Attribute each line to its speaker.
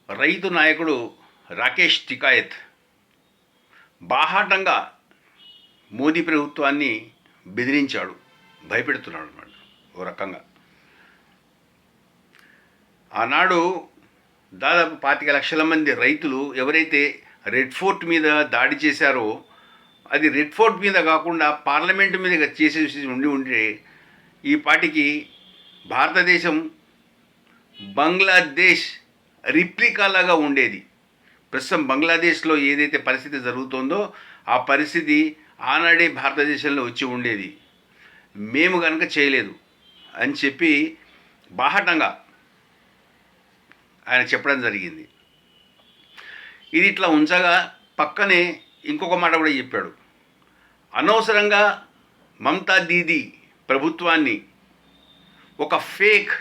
Speaker 1: రైతు నాయకుడు రాకేష్ టికాయత్ బాహాటంగా మోదీ ప్రభుత్వాన్ని బెదిరించాడు, భయపెడుతున్నాడు అన్నమాట. ఓ రకంగా ఆనాడు దాదాపు 25 లక్షల మంది రైతులు ఎవరైతే రెడ్ ఫోర్ట్ మీద దాడి చేశారో, అది రెడ్ ఫోర్ట్ మీద కాకుండా పార్లమెంటు మీద చేసేసి ఉంటే ఈ పాటికి భారతదేశం బంగ్లాదేశ్ రిప్లికాలాగా ఉండేది. ప్రస్తుతం బంగ్లాదేశ్లో ఏదైతే పరిస్థితి జరుగుతుందో ఆ పరిస్థితి ఆనాడే భారతదేశంలో వచ్చి ఉండేది, మేము కనుక చేయలేదు అని చెప్పి బాహటంగా ఆయన చెప్పడం జరిగింది. ఇది ఇట్లా ఉంచగా పక్కనే ఇంకొక మాట కూడా చెప్పాడు. అనవసరంగా మమతా దీదీ ప్రభుత్వాన్ని ఒక ఫేక్